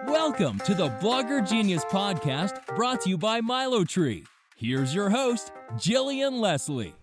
Welcome to the Blogger Genius Podcast, brought to you by MiloTree. Here's your host, Jillian Leslie.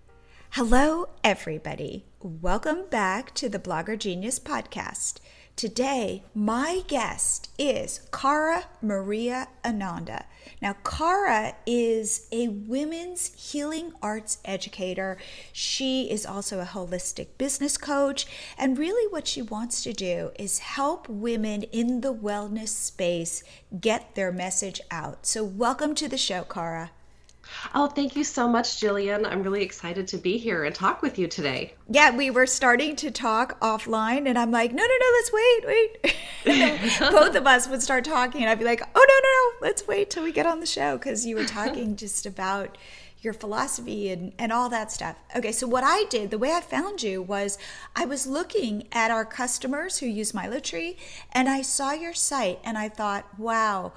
Hello, everybody. Welcome back to the Blogger Genius Podcast. Today, my guest is Kara Maria Ananda. Now, Kara is a women's healing arts educator. She is also a holistic business coach. And really what she wants to do is help women in the wellness space get their message out. So welcome to the show, Kara. Oh, thank you so much, Jillian. I'm really excited to be here and talk with you today. Yeah, we were starting to talk offline, and I'm like, no, let's wait. And then both of us would start talking, and I'd be like, oh, no, let's wait till we get on the show, because you were talking just about your philosophy and all that stuff. Okay, so what I did, the way I found you was I was looking at our customers who use MiloTree, and I saw your site, and I thought, wow,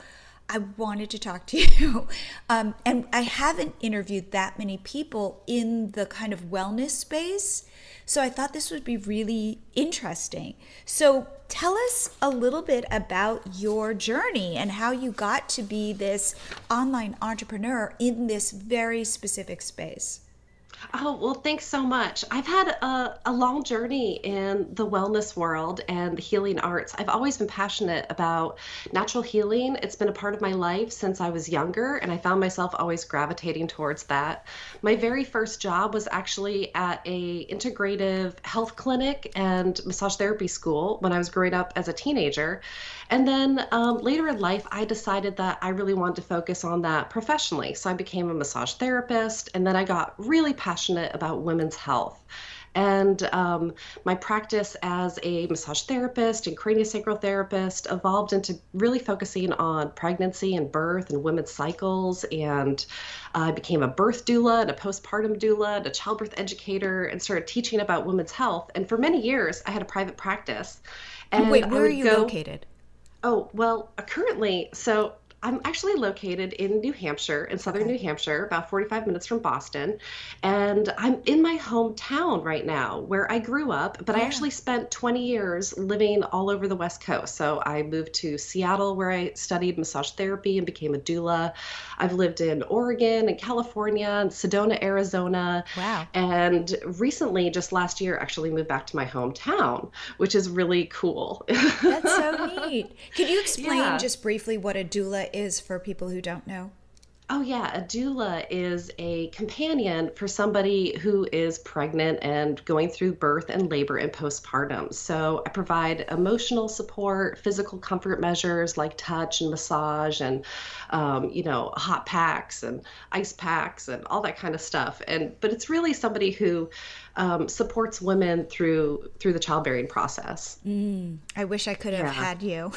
I wanted to talk to you. And I haven't interviewed that many people in the kind of wellness space. So I thought this would be really interesting. So tell us a little bit about your journey and how you got to be this online entrepreneur in this very specific space. Oh, well, thanks so much. I've had a long journey in the wellness world and the healing arts. I've always been passionate about natural healing. It's been a part of my life since I was younger, and I found myself always gravitating towards that. My very first job was actually at a integrative health clinic and massage therapy school when I was growing up as a teenager. And then later in life, I decided that I really wanted to focus on that professionally. So I became a massage therapist, and then I got really passionate about women's health. And my practice as a massage therapist and craniosacral therapist evolved into really focusing on pregnancy and birth and women's cycles. And I became a birth doula and a postpartum doula and a childbirth educator and started teaching about women's health. And for many years, I had a private practice. And wait, where are you located? Oh, well, currently, so I'm actually located in New Hampshire, in Southern New Hampshire, about 45 minutes from Boston. And I'm in my hometown right now where I grew up, but I actually spent 20 years living all over the West Coast. So I moved to Seattle where I studied massage therapy and became a doula. I've lived in Oregon and California and Sedona, Arizona. Wow. And recently, just last year, actually moved back to my hometown, which is really cool. That's so neat. Could you explain just briefly what a doula is for people who don't know? Oh yeah, a doula is a companion for somebody who is pregnant and going through birth and labor and postpartum. So I provide emotional support, physical comfort measures like touch and massage and hot packs and ice packs and all that kind of stuff. But it's really somebody who supports women through the childbearing process. I wish I could have had you.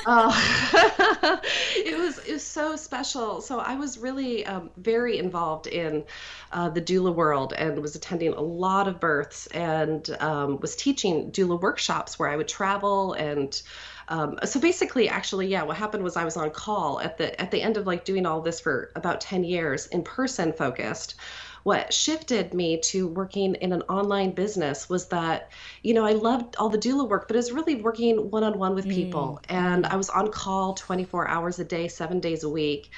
Oh, it was so special. So I was really very involved in the doula world and was attending a lot of births and was teaching doula workshops where I would travel and so basically, actually, what happened was I was on call at the end of like doing all this for about 10 years, in person focused. What shifted me to working in an online business was that, I loved all the doula work, but it was really working one-on-one with people. And I was on call 24 hours a day, 7 days a week,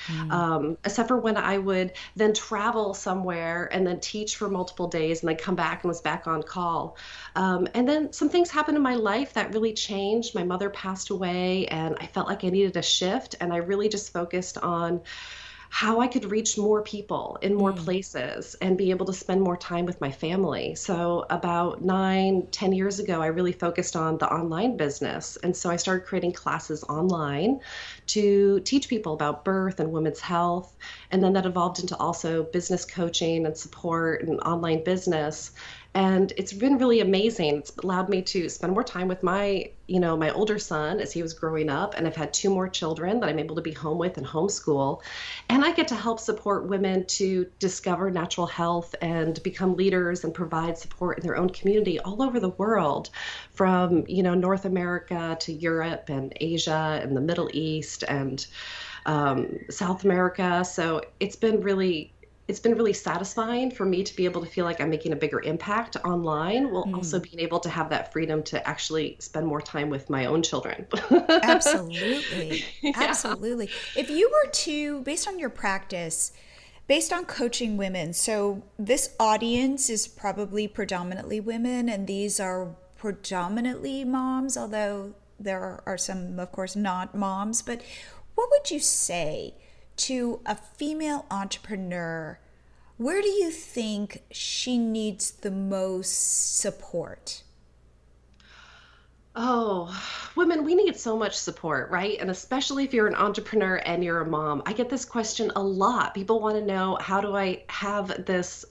except for when I would then travel somewhere and then teach for multiple days and then come back and was back on call. And then some things happened in my life that really changed. My mother passed away and I felt like I needed a shift. And I really just focused on how I could reach more people in more places and be able to spend more time with my family. So about 9-10 years ago, I really focused on the online business. And so I started creating classes online to teach people about birth and women's health. And then that evolved into also business coaching and support and online business. And it's been really amazing. It's allowed me to spend more time with my older son as he was growing up. And I've had 2 more children that I'm able to be home with and homeschool. And I get to help support women to discover natural health and become leaders and provide support in their own community all over the world, from, North America to Europe and Asia and the Middle East and South America. So it's been really it's been really satisfying for me to be able to feel like I'm making a bigger impact online, while also being able to have that freedom to actually spend more time with my own children. Absolutely. Yeah. Absolutely. If you were to, based on your practice, based on coaching women, so this audience is probably predominantly women, and these are predominantly moms, although there are some, of course, not moms. But what would you say to a female entrepreneur? Where do you think she needs the most support? Oh, women, we need so much support, right? And especially if you're an entrepreneur and you're a mom. I get this question a lot. People want to know, how do I have this,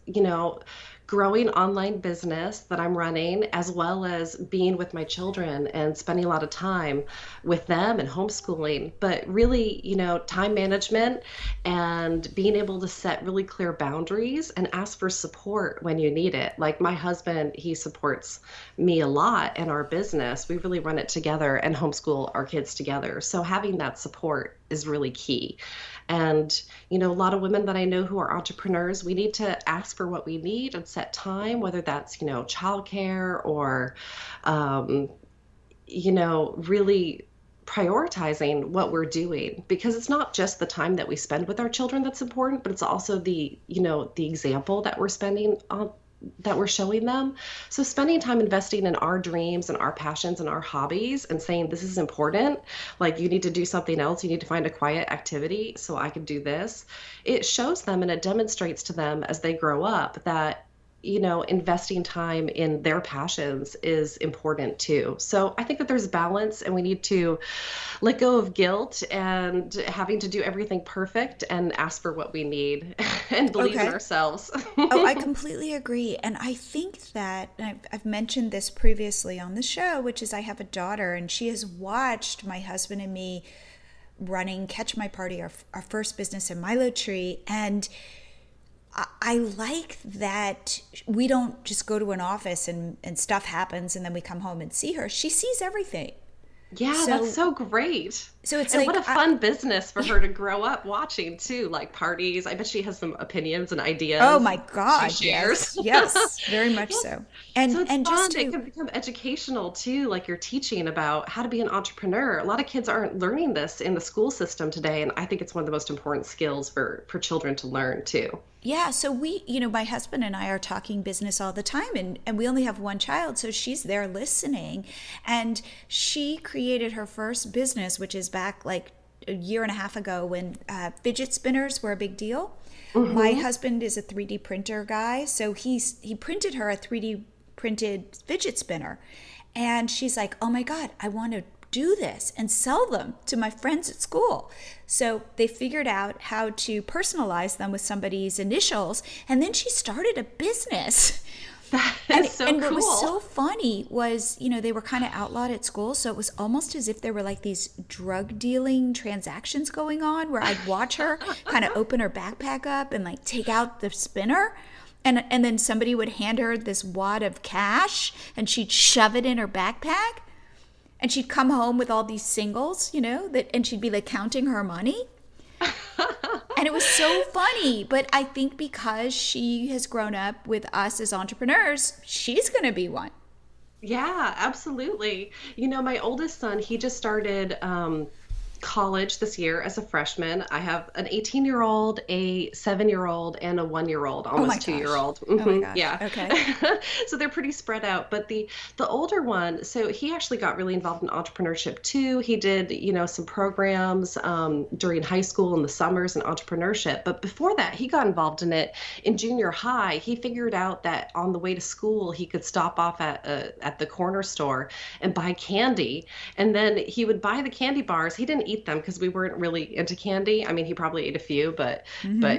growing online business that I'm running, as well as being with my children and spending a lot of time with them and homeschooling. But really, time management and being able to set really clear boundaries and ask for support when you need it. Like my husband, he supports me a lot in our business. We really run it together and homeschool our kids together. So having that support is really key. And, a lot of women that I know who are entrepreneurs, we need to ask for what we need and set time, whether that's, childcare or, really prioritizing what we're doing, because it's not just the time that we spend with our children that's important, but it's also the example that we're showing them. So spending time investing in our dreams and our passions and our hobbies and saying, this is important. Like, you need to do something else. You need to find a quiet activity so I can do this. It shows them and it demonstrates to them as they grow up that, investing time in their passions is important too. So I think that there's balance, and we need to let go of guilt and having to do everything perfect and ask for what we need and believe in ourselves. Oh, I completely agree. And I think that, and I've mentioned this previously on the show, which is I have a daughter, and she has watched my husband and me running Catch My Party, our first business in MiloTree. And I like that we don't just go to an office and stuff happens and then we come home and see her. She sees everything. Yeah, that's so great. So it's and like, what a fun business for her to grow up watching too, like parties. I bet she has some opinions and ideas. Oh my God, she shares. Yes, very much so. And so it's and fun. just It can become educational too, like you're teaching about how to be an entrepreneur. A lot of kids aren't learning this in the school system today, and I think it's one of the most important skills for children to learn too. Yeah, so we, my husband and I are talking business all the time, and we only have one child, so she's there listening. And she created her first business, which is back like a year and a half ago when fidget spinners were a big deal. Mm-hmm. My husband is a 3D printer guy, so he printed her a 3D printed fidget spinner. And she's like, oh my God, I want to do this and sell them to my friends at school. So they figured out how to personalize them with somebody's initials, and then she started a business. That is so and cool. What was so funny was, they were kind of outlawed at school, so it was almost as if there were like these drug dealing transactions going on, where I'd watch her kind of open her backpack up and like take out the spinner. And then somebody would hand her this wad of cash and she'd shove it in her backpack. And she'd come home with all these singles, and she'd be like counting her money. And it was so funny. But I think because she has grown up with us as entrepreneurs, she's going to be one. Yeah, absolutely. My oldest son, he just started college this year as a freshman. I have an 18-year-old, a 7-year-old, and a 1-year-old, almost 2-year-old. Mm-hmm. Oh my gosh. Yeah. Okay. So they're pretty spread out. But the older one, so he actually got really involved in entrepreneurship too. He did, some programs during high school in the summers in entrepreneurship. But before that, he got involved in it in junior high. He figured out that on the way to school, he could stop off at the corner store and buy candy. And then he would buy the candy bars. He didn't eat them because we weren't really into candy. I mean, he probably ate a few, but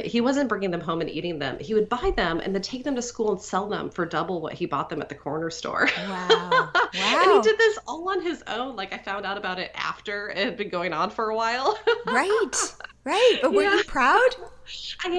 he wasn't bringing them home and eating them. He would buy them and then take them to school and sell them for double what he bought them at the corner store. Wow. And he did this all on his own. Like, I found out about it after it had been going on for a while. Right. Right. But were Yeah. you proud? I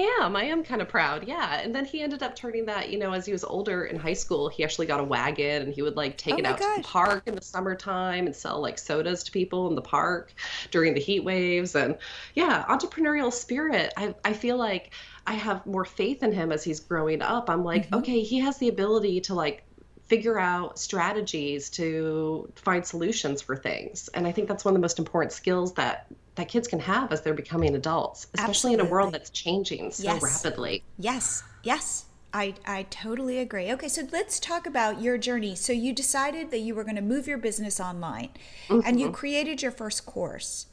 am kind of proud. Yeah. And then he ended up turning that, as he was older in high school, he actually got a wagon and he would like take Oh it my out to the gosh. park in the summertime and sell like sodas to people in the park during the heat waves. And yeah, entrepreneurial spirit. I feel like I have more faith in him as he's growing up. I'm like, Hmm. okay, he has the ability to like figure out strategies to find solutions for things. And I think that's one of the most important skills that kids can have as they're becoming adults, especially in a world Absolutely. that's changing so Yes. rapidly. Yes. Yes. I totally agree. Okay, so let's talk about your journey. So you decided that you were going to move your business online and you Mhm. created your first course.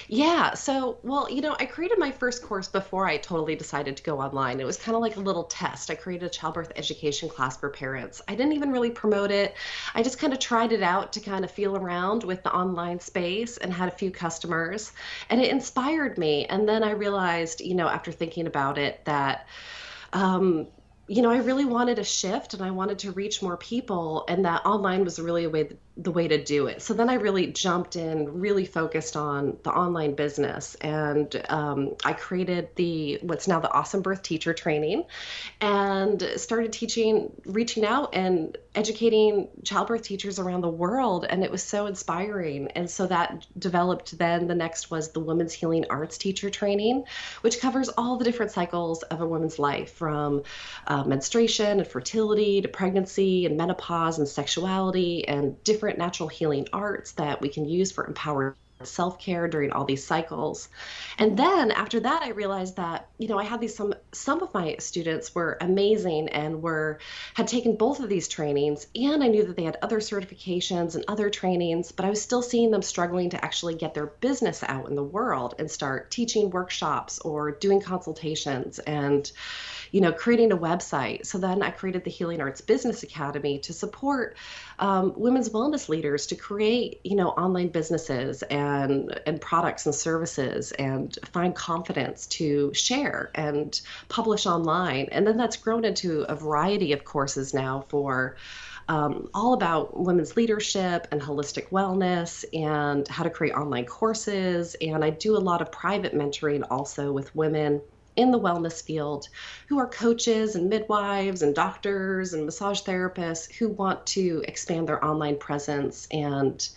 Yeah. So, well, I created my first course before I totally decided to go online. It was kind of like a little test. I created a childbirth education class for parents. I didn't even really promote it. I just kind of tried it out to kind of feel around with the online space and had a few customers. And it inspired me. And then I realized, after thinking about it, that um, I really wanted a shift and I wanted to reach more people, and that online was really the way to do it. So then I really jumped in, really focused on the online business, and I created the what's now the Awesome Birth Teacher Training, and started teaching, reaching out and educating childbirth teachers around the world. And it was so inspiring. And so that developed. Then the next was the Women's Healing Arts Teacher Training, which covers all the different cycles of a woman's life, from menstruation and fertility to pregnancy and menopause and sexuality, and different natural healing arts that we can use for empowered self-care during all these cycles. And then after that, I realized that, I had some of my students were amazing and had taken both of these trainings, and I knew that they had other certifications and other trainings, but I was still seeing them struggling to actually get their business out in the world and start teaching workshops or doing consultations and creating a website. So then I created the Healing Arts Business Academy to support women's wellness leaders to create, online businesses and products and services, and find confidence to share and publish online. And then that's grown into a variety of courses now for all about women's leadership and holistic wellness and how to create online courses. And I do a lot of private mentoring also with women in the wellness field who are coaches and midwives and doctors and massage therapists who want to expand their online presence and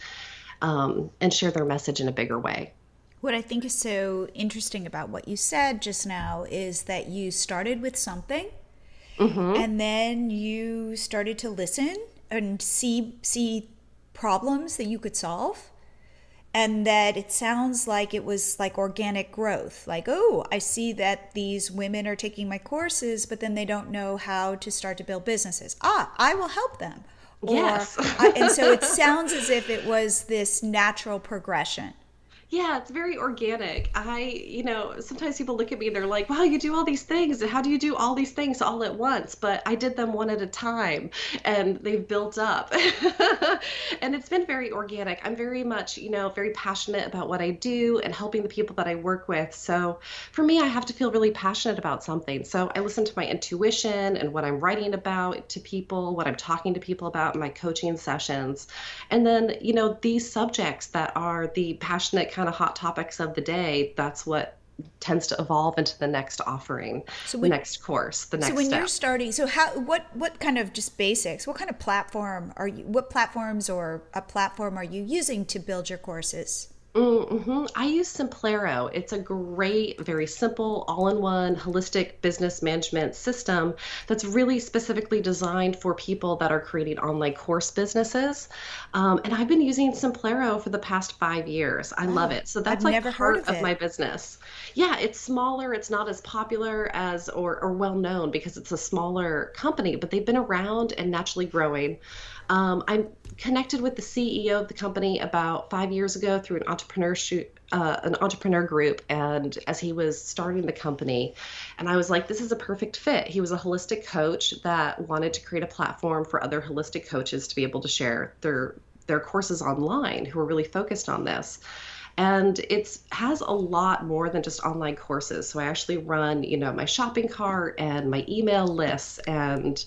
share their message in a bigger way. What I think is so interesting about what you said just now is that you started with something Hmm. and then you started to listen and see problems that you could solve, and that it sounds like it was like organic growth, like, oh, I see that these women are taking my courses but then they don't know how to start to build businesses. I will help them. or Yes. and so it sounds as if it was this natural progression. Yeah, it's very organic. Sometimes people look at me and they're like, wow, you do all these things. How do you do all these things all at once? But I did them one at a time and they've built up. And it's been very organic. I'm very much, very passionate about what I do and helping the people that I work with. So for me, I have to feel really passionate about something. So I listen to my intuition and what I'm writing about to people, what I'm talking to people about in my coaching sessions. And then, these subjects that are the passionate kind of hot topics of the day, that's what tends to evolve into the next offering, So the when next course, the so next when step. you're starting, so how what kind of, just basics, what kind of platform are you, what platforms or a platform are you using to build your courses? I use Simplero. It's a great, very simple, all-in-one holistic business management system that's really specifically designed for people that are creating online course businesses. And I've been using Simplero for the past 5 years. I love Oh, it. So I've that's like never heard part of of my it. business. Yeah, it's smaller. It's not as popular as or well known because it's a smaller company, but they've been around and naturally growing. I'm connected with the CEO of the company about 5 years ago through an entrepreneur group, and as he was starting the company, and I was like, this is a perfect fit. He was a holistic coach that wanted to create a platform for other holistic coaches to be able to share their courses online, who are really focused on this. And it has a lot more than just online courses. So I actually run, my shopping cart and my email lists and,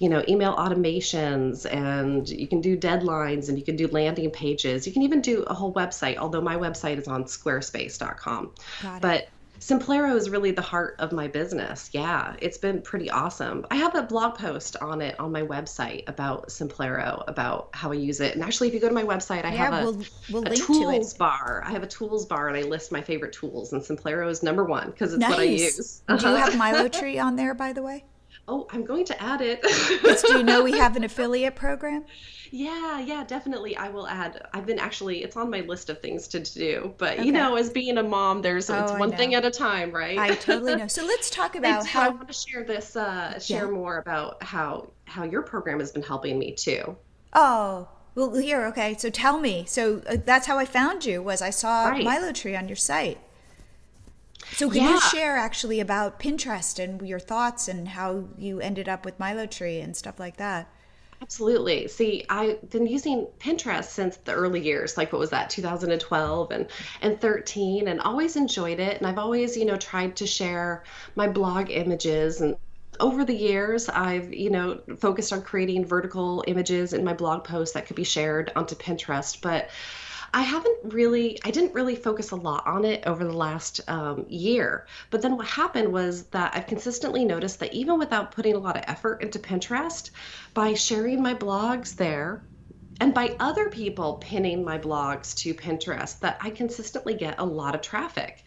email automations, and you can do deadlines and you can do landing pages. You can even do a whole website, although my website is on squarespace.com. Got it. But Simplero is really the heart of my business. Yeah, it's been pretty awesome. I have a blog post on it on my website about Simplero, about how I use it. And actually, if you go to my website, I have we'll a link tools to it. bar. I have a tools bar, and I list my favorite tools. And Simplero is number one because it's Nice. what I use. Do you have MiloTree on there, by the way? Oh, I'm going to add it. Because do you know we have an affiliate program? Yeah, definitely. I will add. It's on my list of things to do. But, Okay. as being a mom, it's I one know. thing at a time, right? I totally know. So let's talk about I how. want to share more about how your program has been helping me too. Oh, well, here, okay. So tell me. So that's how I found you, was I saw Right. MiloTree on your site. So can Yeah. you share actually about Pinterest and your thoughts and how you ended up with MiloTree and stuff like that? Absolutely. See, I've been using Pinterest since the early years, like what was that, 2012 and 13, and always enjoyed it. And I've always, tried to share my blog images. And over the years, I've, focused on creating vertical images in my blog posts that could be shared onto Pinterest. But I didn't really focus a lot on it over the last year. But then what happened was that I've consistently noticed that even without putting a lot of effort into Pinterest, by sharing my blogs there, and by other people pinning my blogs to Pinterest, that I consistently get a lot of traffic.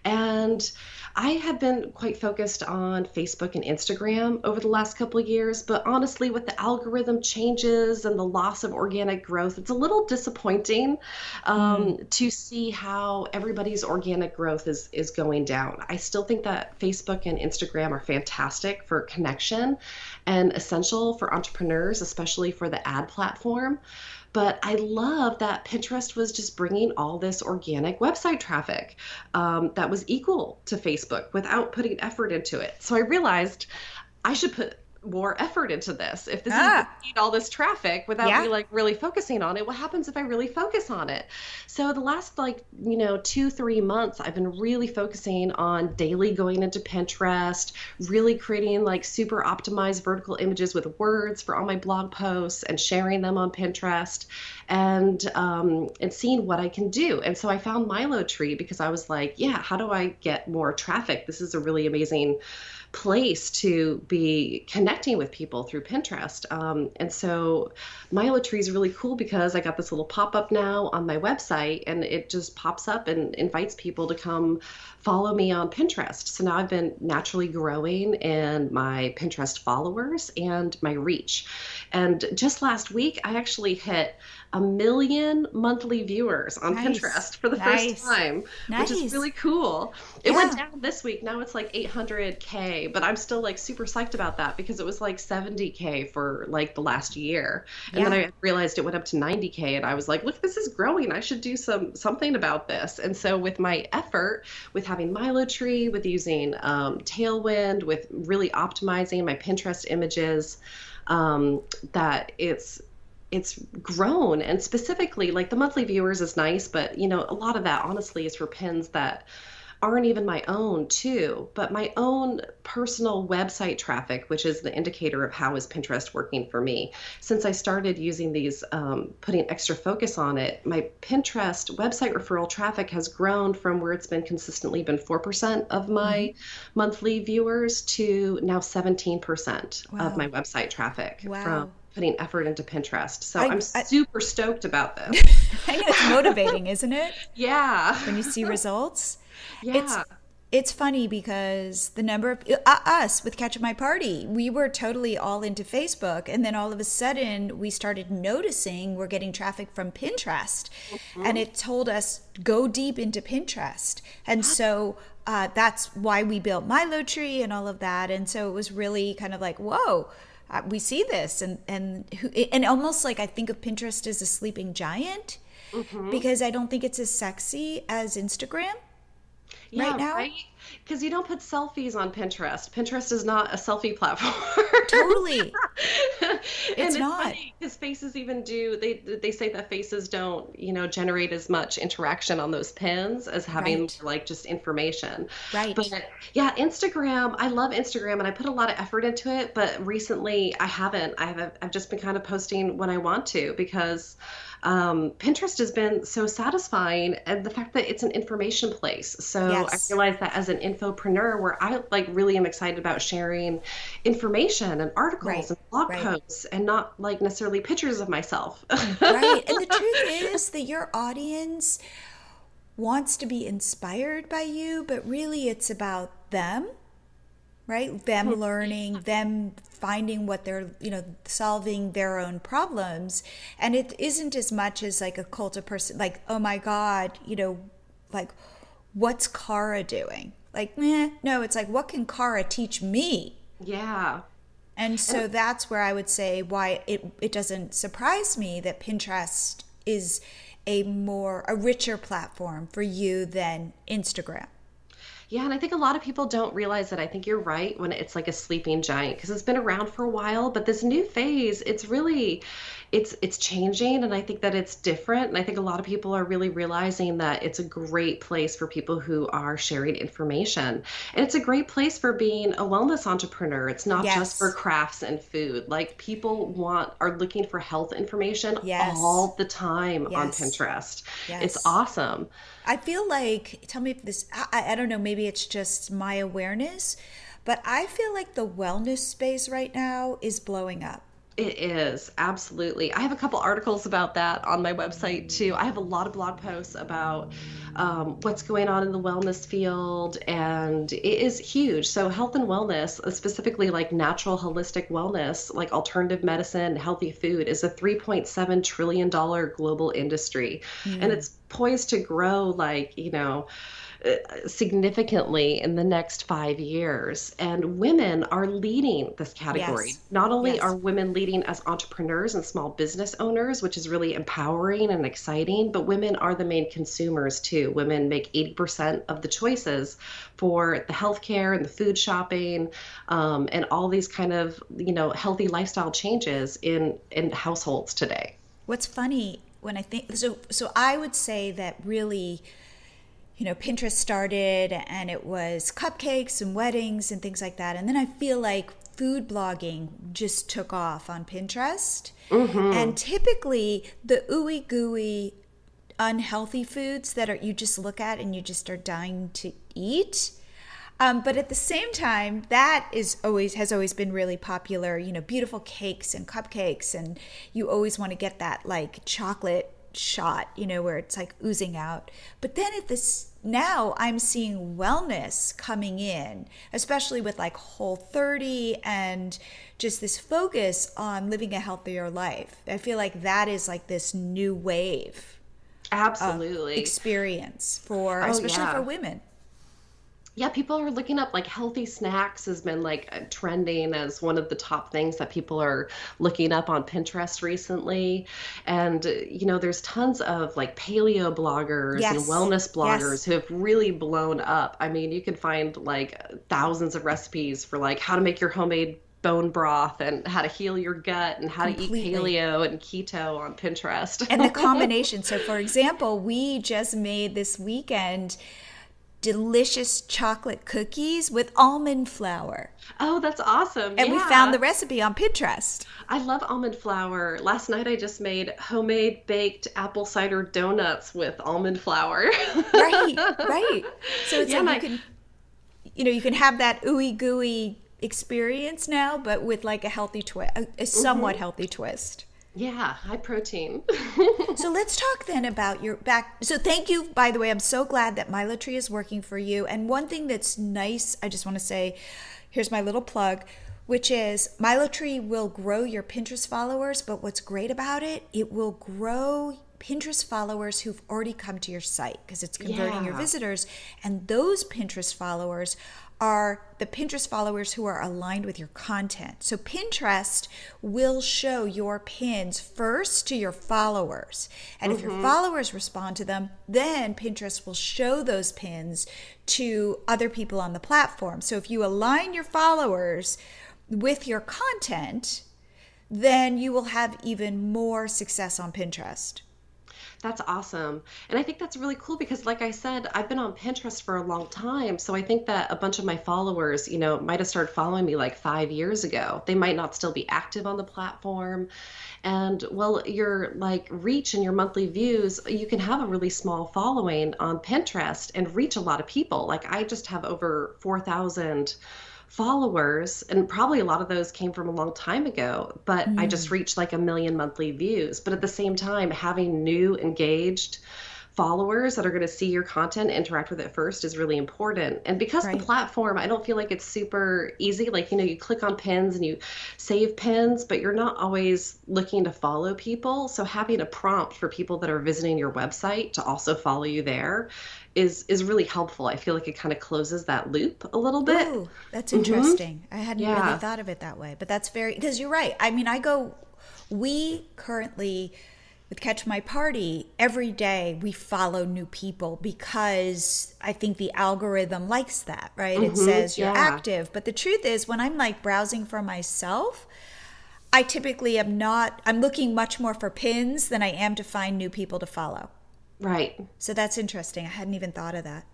And I have been quite focused on Facebook and Instagram over the last couple of years, but honestly, with the algorithm changes and the loss of organic growth, it's a little disappointing to see how everybody's organic growth is going down. I still think that Facebook and Instagram are fantastic for connection and essential for entrepreneurs, especially for the ad platform. But I love that Pinterest was just bringing all this organic website traffic that was equal to Facebook without putting effort into it. So I realized I should put more effort into this. If this is bringing all this traffic without me really focusing on it, what happens if I really focus on it? So the last 2-3 months, I've been really focusing on daily going into Pinterest, really creating super optimized vertical images with words for all my blog posts and sharing them on Pinterest and seeing what I can do. And so I found MiloTree because I was like, how do I get more traffic? This is a really amazing place to be connecting with people through Pinterest. And so MiloTree is really cool because I got this little pop-up now on my website, and it just pops up and invites people to come follow me on Pinterest. So now I've been naturally growing in my Pinterest followers and my reach. And just last week, I actually hit 1 million monthly viewers on Pinterest for the first time, which is really cool. It went down this week. Now it's 800K, but I'm still super psyched about that because it was 70K for the last year. And then I realized it went up to 90K, and I was like, look, this is growing. I should do something about this. And so with my effort, with having MiloTree, with using Tailwind, with really optimizing my Pinterest images, that it's grown. And specifically, the monthly viewers is nice, but a lot of that honestly is for pins that aren't even my own too, but my own personal website traffic, which is the indicator of how is Pinterest working for me. Since I started using these, putting extra focus on it, my Pinterest website referral traffic has grown from where it's been consistently been 4% of my monthly viewers to now 17% of my website traffic from putting effort into Pinterest. So I'm super stoked about this. I know, it's motivating, isn't it? Yeah. When you see results. Yeah. It's funny because the number of us with Catch My Party, we were totally all into Facebook, and then all of a sudden we started noticing we're getting traffic from Pinterest, and it told us go deep into Pinterest, and so that's why we built MiloTree and all of that, and so it was really kind of whoa. We see this, and almost I think of Pinterest as a sleeping giant, because I don't think it's as sexy as Instagram right now. Right? Because you don't put selfies on Pinterest. Pinterest is not a selfie platform. Totally. It's And it's not. funny because faces even do, they say that faces don't, generate as much interaction on those pins as having Right. like just information. But Right. yeah, Instagram, I love Instagram and I put a lot of effort into it, but recently I haven't. I've just been kind of posting when I want to because Pinterest has been so satisfying, and the fact that it's an information place. So I Yes. realized that as an infopreneur, where I like really am excited about sharing information and articles Right. and blog Right. posts and not like necessarily pictures of myself. Right. And the truth is that your audience wants to be inspired by you, but really it's about them, right? Them learning, them finding what they're, solving their own problems. And it isn't as much as like a cult of person, like, oh my God, like, what's Kara doing? Like, no, it's like, what can Kara teach me? Yeah. And so that's where I would say why it doesn't surprise me that Pinterest is a richer platform for you than Instagram. Yeah, and I think a lot of people don't realize that. I think you're right when it's like a sleeping giant because it's been around for a while, but this new phase, it's really it's changing and I think that it's different and I think a lot of people are really realizing that it's a great place for people who are sharing information. And it's a great place for being a wellness entrepreneur. It's not just for Yes. crafts and food. Like people are looking for health information Yes. all the time on Yes. Pinterest. It's Yes. awesome. I feel like, tell me if this, I don't know, maybe it's just my awareness, but I feel like the wellness space right now is blowing up. It is, absolutely. I have a couple articles about that on my website too. I have a lot of blog posts about what's going on in the wellness field, and it is huge. So, health and wellness, specifically like natural holistic wellness, like alternative medicine, healthy food, is a $3.7 trillion global industry. And it's poised to grow like, significantly in the next 5 years. And women are leading this category. Yes. Not only are Yes. women leading as entrepreneurs and small business owners, which is really empowering and exciting, but women are the main consumers too. Women make 80% of the choices for the healthcare and the food shopping, and all these kind of, healthy lifestyle changes in households today. What's funny when I think, so I would say that really, Pinterest started and it was cupcakes and weddings and things like that. And then I feel like food blogging just took off on Pinterest. Hmm. And typically the ooey gooey unhealthy foods that you just look at and you just are dying to eat. But at the same time, that has always been really popular. Beautiful cakes and cupcakes, and you always want to get that like chocolate shot, where it's like oozing out. But then now I'm seeing wellness coming in, especially with like Whole30 and just this focus on living a healthier life. I feel like that is like this new wave Absolutely. experience Oh, especially for yeah. women. Yeah, people are looking up like healthy snacks has been like trending as one of the top things that people are looking up on Pinterest recently. And, there's tons of like paleo bloggers and Yes. wellness Yes. bloggers who have really blown up. I mean, you can find like thousands of recipes for like how to make your homemade bone broth and how to heal your gut and how to eat Completely. paleo and keto on Pinterest. And the combination. So, for example, we just made this weekend delicious chocolate cookies with almond flour. Oh, that's awesome. And we found Yeah. the recipe on Pinterest. I love almond flour. Last night I just made homemade baked apple cider donuts with almond flour. Right, right. So it's Yeah, like you can have that ooey gooey experience now, but with like a healthy twist, a somewhat healthy twist. yeah, high protein. So let's talk then about your back. So thank you, by the way. I'm so glad that MiloTree is working for you. And one thing that's nice, I just want to say, here's my little plug, which is MiloTree will grow your Pinterest followers. But what's great about it, it will grow Pinterest followers who've already come to your site because it's converting your Yeah. visitors. And those Pinterest followers are the Pinterest followers who are aligned with your content. So Pinterest will show your pins first to your followers. And if your followers respond to them, then Pinterest will show those pins to other people on the platform. So if you align your followers with your content, then you will have even more success on Pinterest. That's awesome. And I think that's really cool because, like I said, I've been on Pinterest for a long time. So I think that a bunch of my followers, might have started following me like 5 years ago. They might not still be active on the platform. And well, your like reach and your monthly views, you can have a really small following on Pinterest and reach a lot of people. Like I just have over 4,000 followers, and probably a lot of those came from a long time ago, but I just reached like 1 million monthly views. But at the same time, having new engaged followers that are going to see your content, interact with it first is really important. And because the platform, I don't feel like it's super easy. Like, you click on pins and you save pins, but you're not always looking to follow people. So having a prompt for people that are visiting your website to also follow you there is really helpful. I feel like it kind of closes that loop a little bit. Ooh, that's interesting. I hadn't really thought of it that way, but that's because you're right. I mean, we currently with Catch My Party, every day we follow new people because I think the algorithm likes that, right? It says you're active. But the truth is, when I'm like browsing for myself, I typically I'm looking much more for pins than I am to find new people to follow. Right. So that's interesting. I hadn't even thought of that.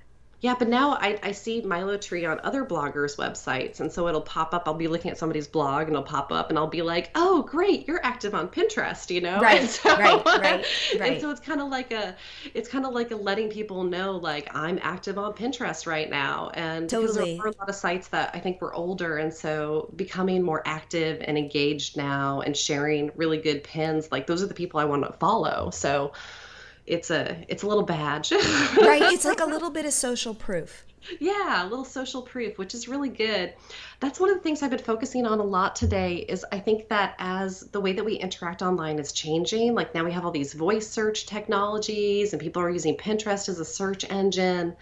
Yeah, but now I see MiloTree on other bloggers' websites. And so it'll pop up. I'll be looking at somebody's blog and it'll pop up and I'll be like, oh, great, you're active on Pinterest, Right, And so, right. And so it's kind of like a letting people know, like, I'm active on Pinterest right now. And because there are a lot of sites that I think were older. And so becoming more active and engaged now and sharing really good pins, like those are the people I want to follow. So it's a little badge. Right. It's like a little bit of social proof. Yeah, a little social proof, which is really good. That's one of the things I've been focusing on a lot today is I think that as the way that we interact online is changing, like now we have all these voice search technologies and people are using Pinterest as a search engine.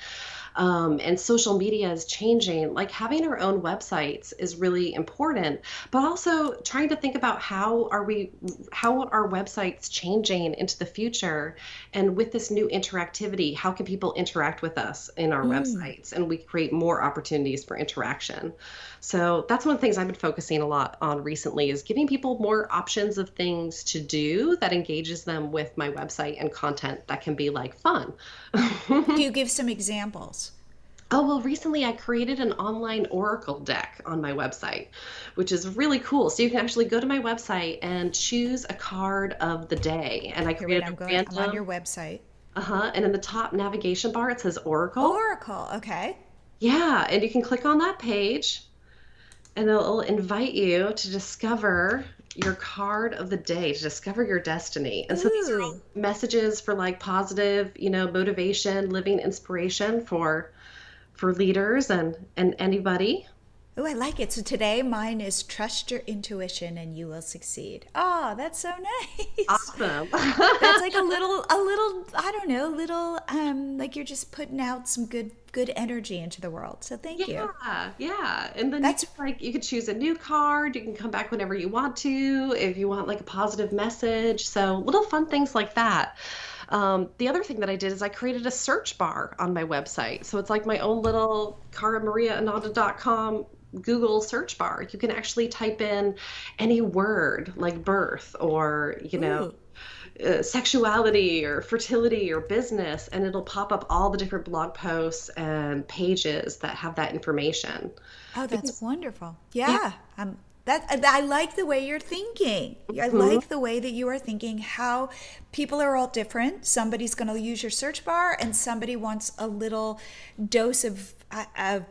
And social media is changing. Like having our own websites is really important, but also trying to think about how are our websites changing into the future, and with this new interactivity, how can people interact with us in our websites, and we create more opportunities for interaction. So that's one of the things I've been focusing a lot on recently is giving people more options of things to do that engages them with my website and content that can be like fun. Can you give some examples? Oh, well, recently I created an online oracle deck on my website, which is really cool. So you can actually go to my website and choose a card of the day. And I created I'm on your website. And in the top navigation bar, it says oracle. Oracle, okay. Yeah, and you can click on that page and it'll invite you to discover your card of the day, to discover your destiny. And so these are all messages for like positive, motivation, living inspiration for leaders and anybody. Oh, I like it. So today mine is trust your intuition and you will succeed. Oh, that's so nice. Awesome. That's like a little, I don't know, like you're just putting out some good energy into the world. So thank you. Yeah. And then you could choose a new card. You can come back whenever you want to, if you want like a positive message. So little fun things like that. The other thing that I did is I created a search bar on my website. So it's like my own little Kara Maria Ananda.com Google search bar. You can actually type in any word like birth or, sexuality or fertility or business, and it'll pop up all the different blog posts and pages that have that information. Oh, that's wonderful. Yeah. I like the way you're thinking. I like the way that you are thinking, how people are all different. Somebody's going to use your search bar and somebody wants a little dose of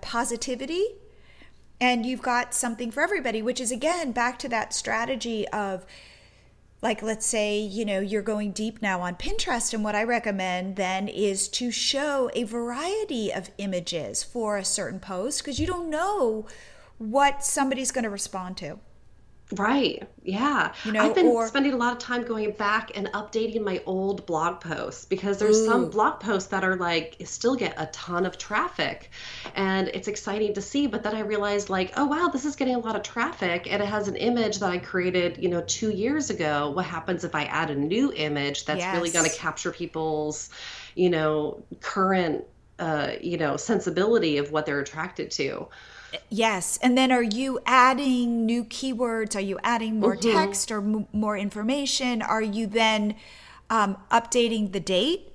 positivity. And you've got something for everybody, which is, again, back to that strategy of, like, let's say, you're going deep now on Pinterest. And what I recommend then is to show a variety of images for a certain post, because you don't know what somebody's going to respond to. Right. Yeah. I've been spending a lot of time going back and updating my old blog posts, because there's some blog posts that are like still get a ton of traffic, and it's exciting to see. But then I realized, like, oh, wow, this is getting a lot of traffic and it has an image that I created, 2 years ago. What happens if I add a new image that's really going to capture people's, current, sensibility of what they're attracted to? Yes. And then are you adding new keywords? Are you adding more text or more information? Are you then updating the date?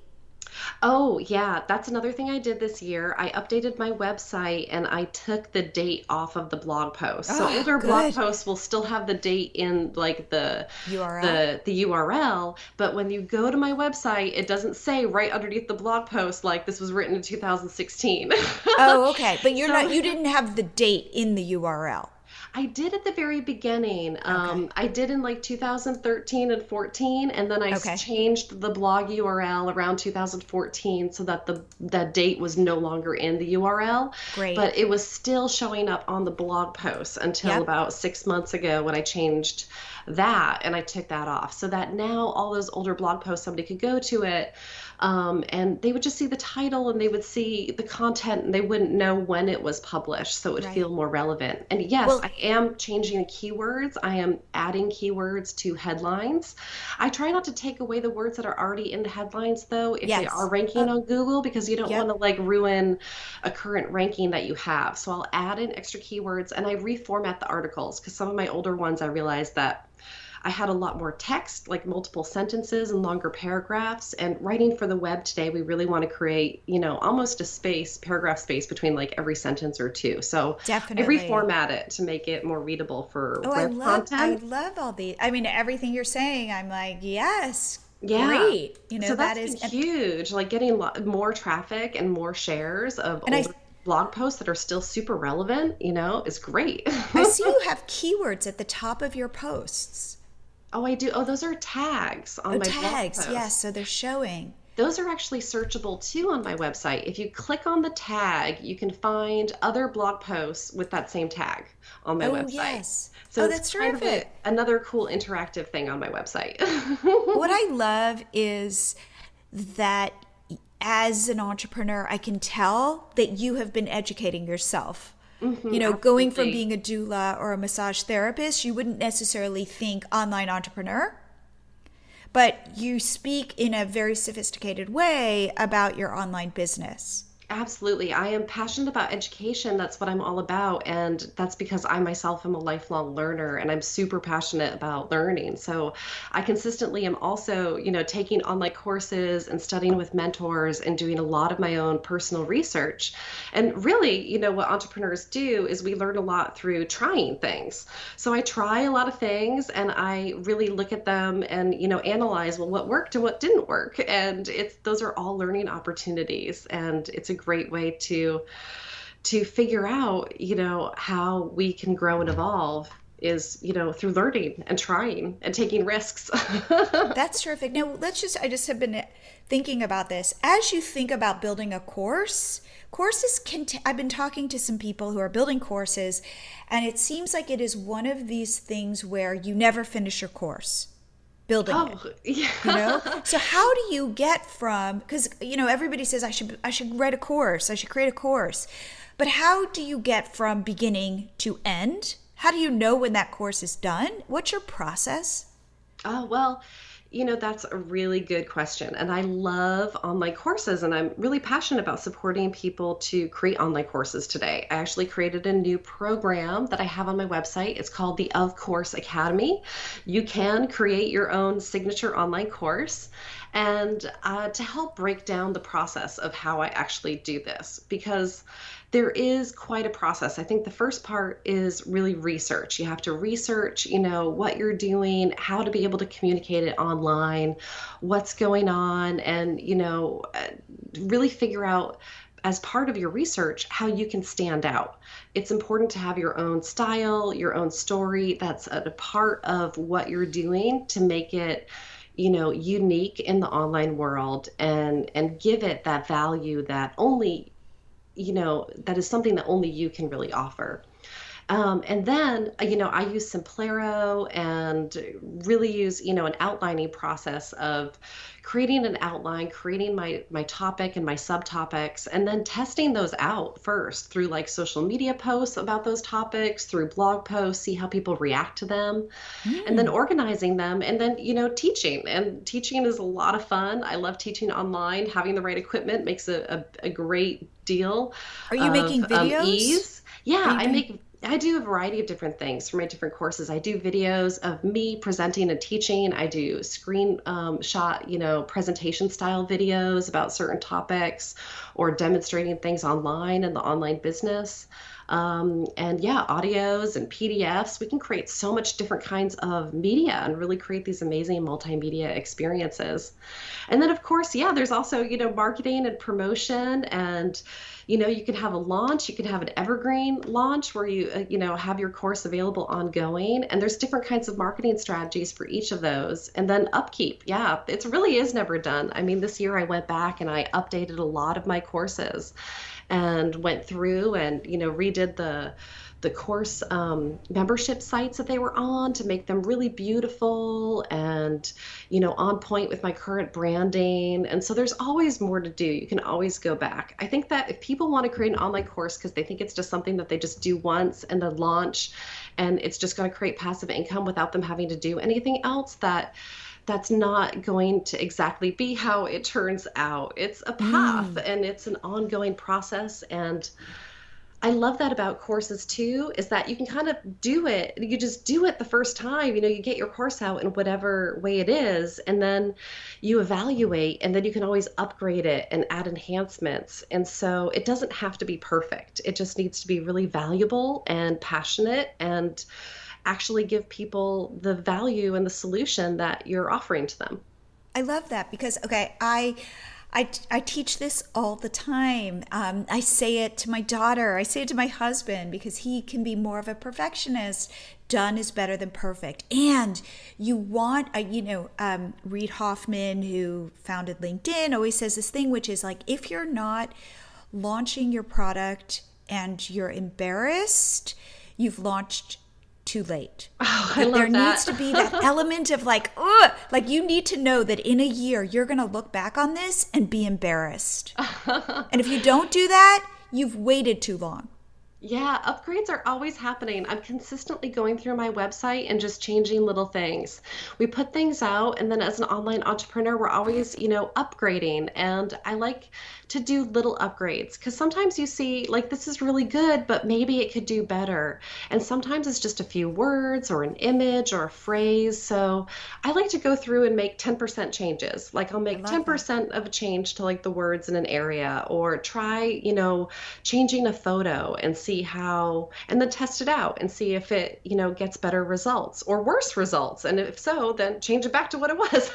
Oh, yeah, that's another thing I did this year. I updated my website and I took the date off of the blog post. So Oh, older blog good. posts will still have the date in like the URL? the URL, but when you go to my website, it doesn't say right underneath the blog post like this was written in 2016. Oh, okay. But So you didn't have the date in the URL. I did at the very beginning. Okay. I did in like 2013 and 14, and then I Okay. changed the blog URL around 2014 so that the date was no longer in the URL, Great. but it was still showing up on the blog post until Yep. about 6 months ago when I changed that and I took that off so that now all those older blog posts somebody could go to it and they would just see the title and they would see the content and they wouldn't know when it was published, so it would Right. feel more relevant. And yes, Well, I am changing the keywords. I am adding keywords to headlines. I try not to take away the words that are already in the headlines though, if they are yes. ranking on Google, because you don't want Yep. to like ruin a current ranking that you have. So I'll add in extra keywords and I reformat the articles because some of my older ones I realized that I had a lot more text, like multiple sentences and longer paragraphs. And writing for the web today, we really want to create, almost a paragraph space between like every sentence or two. So I Definitely. reformat it to make it more readable for Oh, web I content. love all these. I mean, everything you're saying, I'm like, yes, Yeah. great. So That that's been is, huge, like getting more traffic and more shares of and older blog posts that are still super relevant, is great. I see you have keywords at the top of your posts. Oh, I do. Oh, those are tags Oh, on my blog tags. Yes. posts. So they're showing. Those are actually searchable too on my website. If you click on the tag, you can find other blog posts with that same tag on my Oh, website. yes. So Oh, it's that's kind of terrific. another cool interactive thing on my website. What I love is that as an entrepreneur, I can tell that you have been educating yourself. Going from Absolutely. being a doula or a massage therapist, you wouldn't necessarily think online entrepreneur, but you speak in a very sophisticated way about your online business. Absolutely. I am passionate about education. That's what I'm all about. And that's because I myself am a lifelong learner and I'm super passionate about learning. So I consistently am also, taking online courses and studying with mentors and doing a lot of my own personal research. And really, what entrepreneurs do is we learn a lot through trying things. So I try a lot of things and I really look at them and, analyze, well, what worked and what didn't work. And those are all learning opportunities. And it's a great way to figure out, how we can grow and evolve is, through learning and trying and taking risks. That's terrific. Now, I just have been thinking about this. As you think about building a courses I've been talking to some people who are building courses, and it seems like it is one of these things where you never finish your course building it. Oh, yeah. So how do you get from, because everybody says I should write a course, I should create a course, but how do you get from beginning to end? How do you know when that course is done? What's your process? Oh, well, that's a really good question. And I love online courses, and I'm really passionate about supporting people to create online courses today. I actually created a new program that I have on my website. It's called the Of Course Academy. You can create your own signature online course and to help break down the process of how I actually do this, because there is quite a process. I think the first part is really research. You have to research, what you're doing, how to be able to communicate it online, what's going on, and, really figure out as part of your research how you can stand out. It's important to have your own style, your own story. That's a part of what you're doing to make it unique in the online world and give it that value that only that is something that only you can really offer. And then, I use Simplero and really use, an outlining process of creating an outline, creating my topic and my subtopics, and then testing those out first through like social media posts about those topics, through blog posts, see how people react to them, and then organizing them, and then, teaching. And teaching is a lot of fun. I love teaching online. Having the right equipment makes a great deal Are you of making videos? ease. Yeah, Are you doing... I do a variety of different things for my different courses. I do videos of me presenting and teaching. I do screen shot, presentation style videos about certain topics or demonstrating things online in the online business. And yeah, audios and PDFs. We can create so much different kinds of media and really create these amazing multimedia experiences. And then of course, yeah, there's also, marketing and promotion, and you can have a launch, you can have an evergreen launch where you, have your course available ongoing. And there's different kinds of marketing strategies for each of those. And then upkeep. Yeah, it really is never done. I mean, this year I went back and I updated a lot of my courses and went through and, redid the course membership sites that they were on to make them really beautiful and, on point with my current branding. And so there's always more to do. You can always go back. I think that if people want to create an online course because they think it's just something that they just do once and then launch, and it's just going to create passive income without them having to do anything else, that's not going to exactly be how it turns out. It's a path and it's an ongoing process. And I love that about courses too, is that you can kind of do it. You just do it the first time, you get your course out in whatever way it is, and then you evaluate, and then you can always upgrade it and add enhancements. And so it doesn't have to be perfect. It just needs to be really valuable and passionate and actually give people the value and the solution that you're offering to them. I love that because, okay, I teach this all the time. I say it to my daughter. I say it to my husband because he can be more of a perfectionist. Done is better than perfect. And you want, Reid Hoffman, who founded LinkedIn, always says this thing, which is like, if you're not launching your product and you're embarrassed, you've launched too late. Oh, I love that. There needs to be that element of like, ugh, like you need to know that in a year you're going to look back on this and be embarrassed. And if you don't do that, you've waited too long. Yeah, upgrades are always happening. I'm consistently going through my website and just changing little things. We put things out, and then as an online entrepreneur, we're always, upgrading. And I like to do little upgrades because sometimes you see like this is really good, but maybe it could do better. And sometimes it's just a few words or an image or a phrase. So I like to go through and make 10% changes. Like I'll make 10% of a change to like the words in an area, or try, changing a photo and see how, and then test it out and see if it, gets better results or worse results. And if so, then change it back to what it was.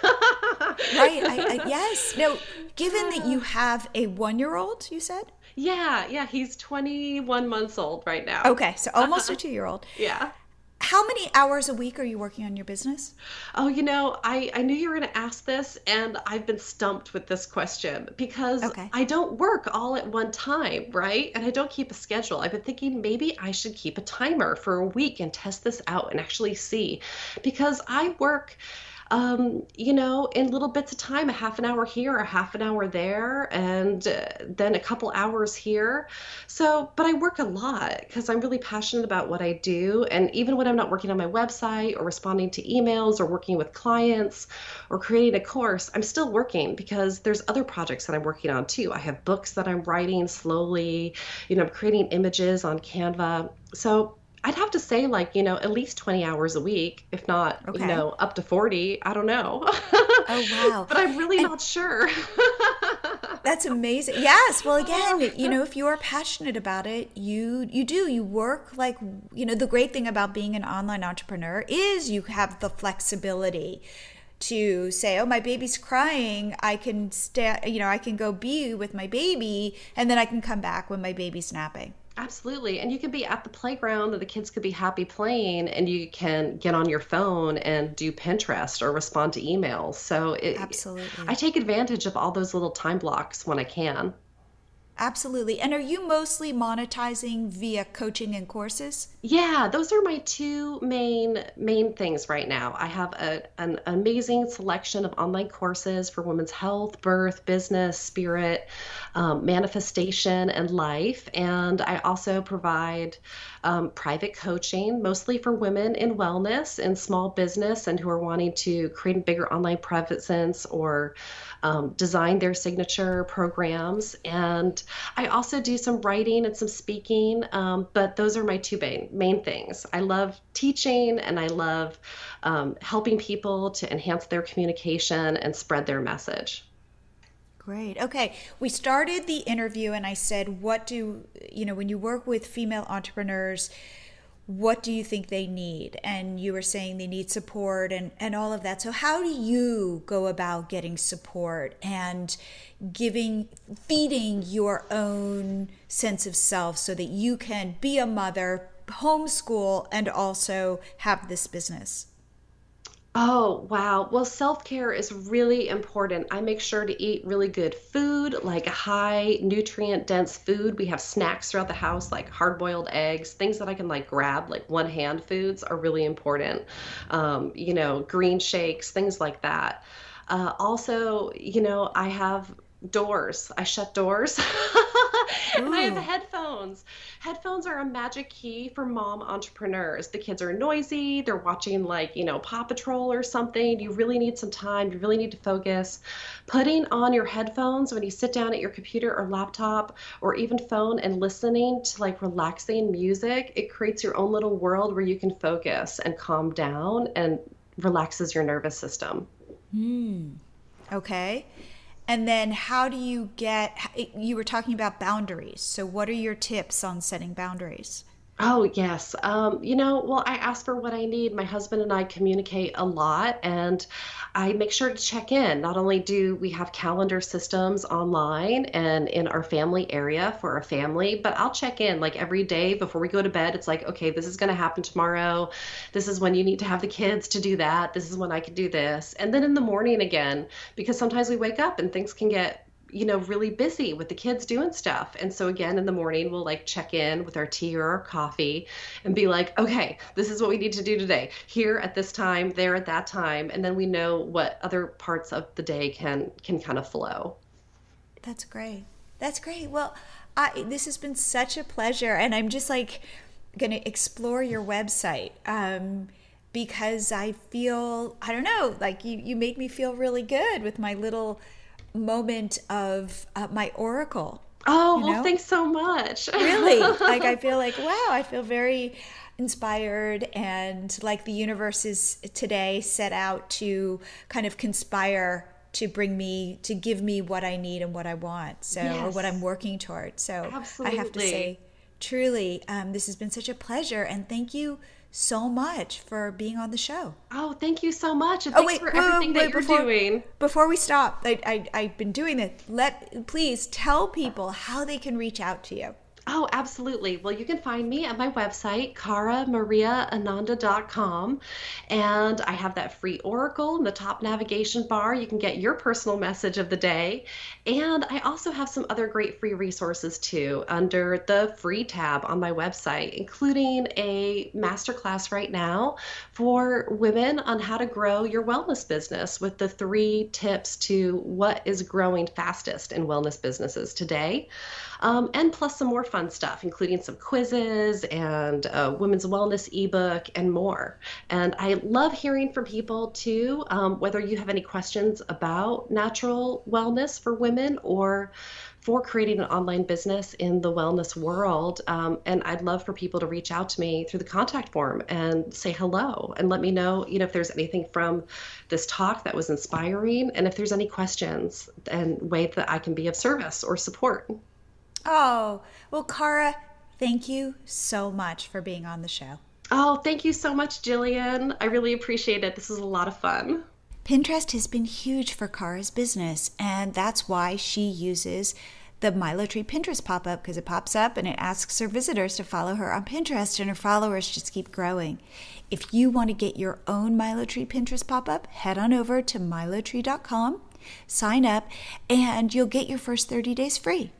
Right. Yes. No, given that you have a 1-year-old, you said? Yeah. He's 21 months old right now. Okay. So almost a 2-year-old. Yeah. How many hours a week are you working on your business? Oh, I knew you were going to ask this, and I've been stumped with this question because I don't work all at one time, right? And I don't keep a schedule. I've been thinking maybe I should keep a timer for a week and test this out and actually see, because I work in little bits of time, a half an hour here, a half an hour there, and then a couple hours here. So, but I work a lot because I'm really passionate about what I do. And even when I'm not working on my website or responding to emails or working with clients or creating a course, I'm still working because there's other projects that I'm working on too. I have books that I'm writing slowly, I'm creating images on Canva. So I'd have to say at least 20 hours a week, if not, up to 40. I don't know. Oh, wow. But I'm really not sure. That's amazing. Yes. Well, again, if you are passionate about it, you work the great thing about being an online entrepreneur is you have the flexibility to say, oh, my baby's crying. I can I can go be with my baby, and then I can come back when my baby's napping. Absolutely. And you could be at the playground and the kids could be happy playing, and you can get on your phone and do Pinterest or respond to emails. So Absolutely. I take advantage of all those little time blocks when I can. Absolutely. And are you mostly monetizing via coaching and courses? Yeah, those are my two main things right now. I have an amazing selection of online courses for women's health, birth, business, spirit, manifestation, and life. And I also provide private coaching, mostly for women in wellness and small business and who are wanting to create a bigger online presence or design their signature programs. And I also do some writing and some speaking, but those are my two main things. I love teaching and I love helping people to enhance their communication and spread their message. Great. Okay. We started the interview and I said, when you work with female entrepreneurs, what do you think they need? And you were saying they need support and all of that. So how do you go about getting support and feeding your own sense of self so that you can be a mother, homeschool, and also have this business? Oh, wow. Well, self-care is really important. I make sure to eat really good food, like high nutrient dense food. We have snacks throughout the house, like hard-boiled eggs, things that I can like grab, like one-hand foods are really important. Green shakes, things like that. Also, I have doors. I shut doors. And I have Ooh, headphones. Headphones are a magic key for mom entrepreneurs. The kids are noisy. They're watching Paw Patrol or something. You really need some time. You really need to focus. Putting on your headphones when you sit down at your computer or laptop or even phone and listening to like relaxing music, it creates your own little world where you can focus and calm down and relaxes your nervous system. okay. And then you were talking about boundaries. So what are your tips on setting boundaries? Oh, yes. Well, I ask for what I need. My husband and I communicate a lot, and I make sure to check in. Not only do we have calendar systems online and in our family area for our family, but I'll check in like every day before we go to bed. It's like, okay, this is going to happen tomorrow. This is when you need to have the kids to do that. This is when I can do this. And then in the morning again, because sometimes we wake up and things can get really busy with the kids doing stuff. And so again, in the morning, we'll like check in with our tea or our coffee and be like, okay, this is what we need to do today, here at this time, there at that time. And then we know what other parts of the day can kind of flow. That's great. That's great. Well, this has been such a pleasure. And I'm just like going to explore your website because I feel, I don't know, like you make me feel really good with my little moment of my oracle. Oh, you well, know thanks so much. Really, like I feel like, wow, I feel very inspired and like the universe is today set out to kind of conspire to give me what I need and what I want, so or what I'm Yes, working toward. So I have to absolutely. say, truly, this has been such a pleasure, and thank you so much for being on the show. Oh, thank you so much. And Oh thanks wait, for wait, everything wait, that wait, you're doing. before we stop, I've been doing this. Please tell people how they can reach out to you. Oh, absolutely. Well, you can find me at my website, Kara Maria Ananda.com. And I have that free oracle in the top navigation bar. You can get your personal message of the day. And I also have some other great free resources too under the free tab on my website, including a masterclass right now for women on how to grow your wellness business with the 3 tips to what is growing fastest in wellness businesses today. And plus some more fun stuff, including some quizzes and a women's wellness ebook and more. And I love hearing from people too, whether you have any questions about natural wellness for women or for creating an online business in the wellness world. And I'd love for people to reach out to me through the contact form and say hello and let me know, if there's anything from this talk that was inspiring and if there's any questions and ways that I can be of service or support. Oh, well, Kara, thank you so much for being on the show. Oh, thank you so much, Jillian. I really appreciate it. This was a lot of fun. Pinterest has been huge for Kara's business, and that's why she uses the MiloTree Pinterest pop-up, because it pops up and it asks her visitors to follow her on Pinterest, and her followers just keep growing. If you want to get your own MiloTree Pinterest pop-up, head on over to milotree.com, sign up, and you'll get your first 30 days free.